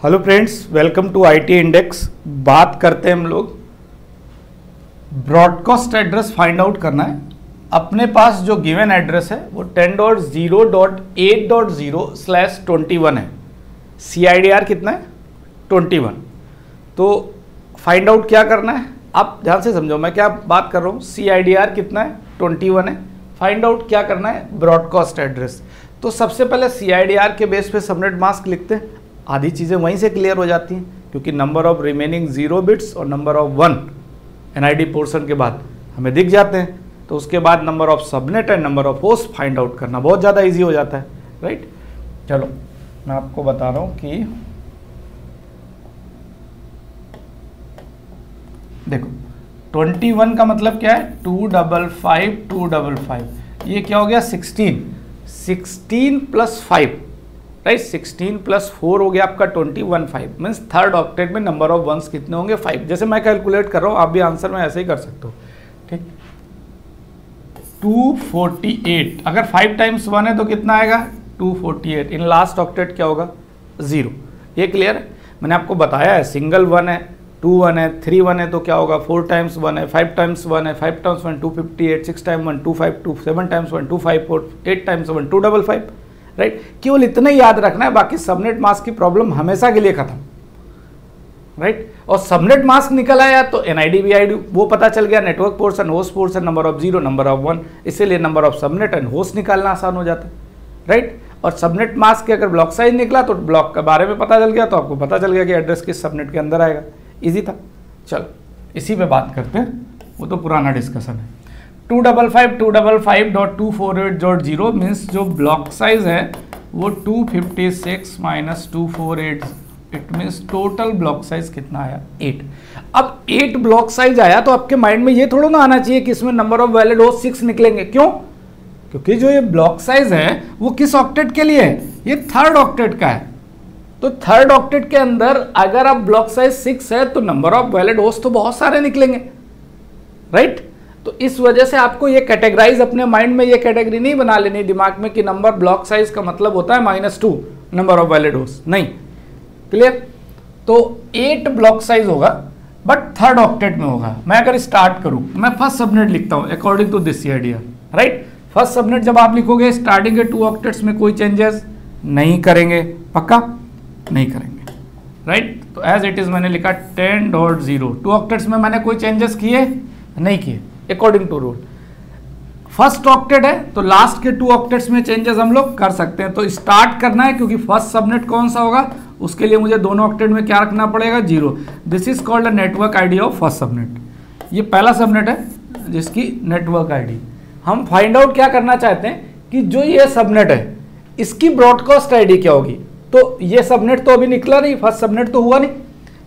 Hello friends, welcome to IT index. बात करते हैं हम लोग ब्रॉडकास्ट एड्रेस फाइंड आउट करना है। अपने पास जो गिवन एड्रेस है वो 10.0.8.0/21 है। CIDR कितना है? 21। तो फाइंड आउट क्या करना है, आप ध्यान से समझो मैं क्या बात कर रहा हूँ। CIDR कितना है? 21 है। फाइंड आउट क्या करना है? Broadcast address. तो सबसे पहले CIDR के बेस पे सबनेट मास्क लिखते हैं, आधी चीज़ें वहीं से क्लियर हो जाती हैं, क्योंकि नंबर ऑफ रिमेनिंग 0 बिट्स और नंबर ऑफ 1 NID पोर्शन के बाद हमें दिख जाते हैं। तो उसके बाद number of subnet and number of host find out करना बहुत ज़्यादा इजी हो जाता है, राइट। चलो मैं आपको बता रहा हूँ कि देखो 21 का मतलब क्या है? 255 255, ये क्या हो गया? 16 प्लस 5, राइट। 16 प्लस 4 हो गया आपका 21 5 मीन्स थर्ड ऑक्टेट में नंबर ऑफ वंस कितने होंगे? 5। जैसे मैं कैलकुलेट कर रहा हूँ, आप भी आंसर में ऐसे ही कर सकते हो, ठीक। 248, अगर 5 टाइम्स 1 है तो कितना आएगा? 248। इन लास्ट ऑक्टेट क्या होगा? 0। ये क्लियर है? मैंने आपको बताया है, सिंगल 1 है, 2 1 है, 3 1 है तो क्या होगा? 4 टाइम्स 1 है, 5 टाइम्स 1 है, 5 times 1 258, 6 times 1 252, 7 times 1 254, 8 times 1 255, right. केवल इतना ही याद रखना है, बाकी सबनेट मास्क की प्रॉब्लम हमेशा के लिए खत्म, राइट। और सबनेट मास्क निकल आया तो NID VID वो पता चल गया, network portion, host portion, number of 0, number of 1, इसीलिए number of subnet and host निकालना आसान हो जाता है, राइट। और सबनेट मास्क के अगर ब्लॉक साइज निकला तो ब्लॉक के बारे में पता चल गया, तो आपको पता चल गया कि एड्रेस किस सबनेट के अंदर आएगा। इजी था। चलो इसी पे बात करते हैं, वो तो पुराना डिस्कशन है। 255.248.0 मीन्स जो ब्लॉक साइज है वो 256 minus 248, it means total block size कितना आया? 8। अब 8 ब्लॉक साइज आया तो आपके माइंड में ये थोड़ा ना आना चाहिए कि इसमें नंबर ऑफ वैलिड होस्ट 6 निकलेंगे। क्यों? क्योंकि जो ये ब्लॉक साइज है वो किस ऑक्टेट के लिए है? ये थर्ड ऑक्टेट का है। तो थर्ड ऑक्टेट के अंदर अगर आप ब्लॉक साइज 6 है तो नंबर ऑफ वैलिड होस्ट तो बहुत सारे निकलेंगे, राइट। तो इस वजह से आपको ये कैटेगराइज अपने माइंड में ये कैटेगरी नहीं बना लेनी दिमाग में कि नंबर ब्लॉक साइज का मतलब होता है -2 नंबर ऑफ वैलिड होस्ट, नहीं। क्लियर? तो 8 ब्लॉक साइज होगा बट थर्ड ऑक्टेट में होगा। मैं अगर स्टार्ट करूं, मैं फर्स्ट सबनेट लिखता हूं according to this CIDR, right. First subnet जब आप लिखोगे स्टार्टिंग के 2 ऑक्टेट्स में कोई चेंजेस नहीं करेंगे, पक्का नहीं करेंगे, राइट। तो एज इट इज मैंने लिखा 10.0। 2 ऑक्टेट्स में मैंने कोई चेंजेस किए नहीं किए, according to rule. First octet है तो लास्ट के 2 ऑक्टेट्स में चेंजेस हम लोग कर सकते हैं। तो स्टार्ट करना है, क्योंकि फर्स्ट सबनेट कौन सा होगा उसके लिए मुझे दोनों ऑक्टेट में क्या रखना पड़ेगा? 0। This is called a network ID of first subnet. ये पहला सबनेट है जिसकी नेटवर्क ID। हम फाइंड आउट क्या करना चाहते हैं कि जो ये सबनेट है इसकी ब्रॉडकास्ट ID क्या होगी। तो ये सबनेट तो अभी निकला नहीं, फर्स्ट सबनेट तो हुआ नहीं।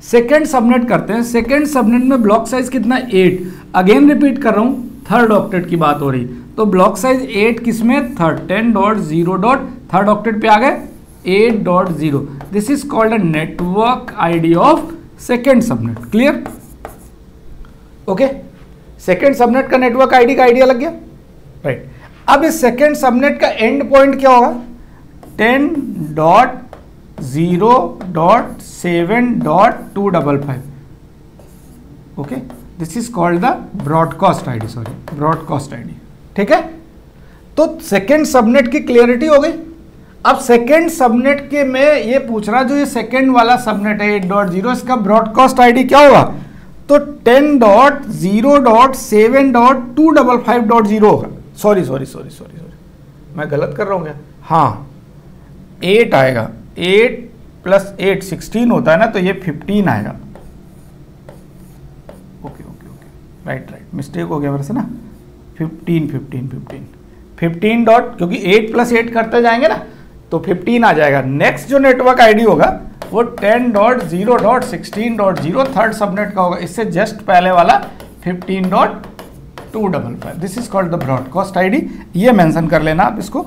सेकेंड सबनेट करते हैं। सेकेंड सबनेट में ब्लॉक साइज कितना? 8। अगेन रिपीट कर रहा हूं, थर्ड ऑक्टेट की बात हो रही, तो ब्लॉक साइज 8 किसमें? थर्ड। 10.0 थर्ड ऑक्टेट पे आ गए 8.0। This is called a network ID of second subnet. Clear? Okay, second subnet का नेटवर्क ID का आइडिया लग गया, राइट। अब इस सेकेंड सबनेट का एंड पॉइंट क्या होगा? 10.0.7.255। Okay, this is called the broadcast ID, sorry broadcast ID, ठीक है। तो सेकेंड सबनेट की क्लियरिटी हो गई। अब सेकेंड सबनेट के में ये पूछ रहा, जो ये सेकेंड वाला सबनेट है 8.0, इसका ब्रॉडकास्ट ID क्या होगा? तो 10.0.7.255.0 होगा। सॉरी मैं गलत कर रहा हूँ क्या? हाँ, 8 आएगा। 8 प्लस 8 16 होता है ना, तो ये 15 आएगा। ओके, राइट, मिस्टेक हो गया मेरे से ना। 15 डॉट, क्योंकि 8 प्लस 8 करते जाएंगे ना तो 15 आ जाएगा। नेक्स्ट जो नेटवर्क ID होगा वो 10.0.16.0 थर्ड सबनेट का होगा। इससे जस्ट पहले वाला 15.255। This is called the broadcast ID। ये मेंशन कर लेना आप इसको।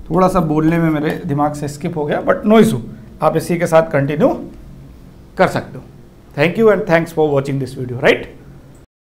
थोड़ा सा बोलने में मेरे दिमाग से स्किप हो गया, बट नो इशू, आप इसी के साथ कंटिन्यू कर सकते हो। Thank you and thanks for watching this video, right.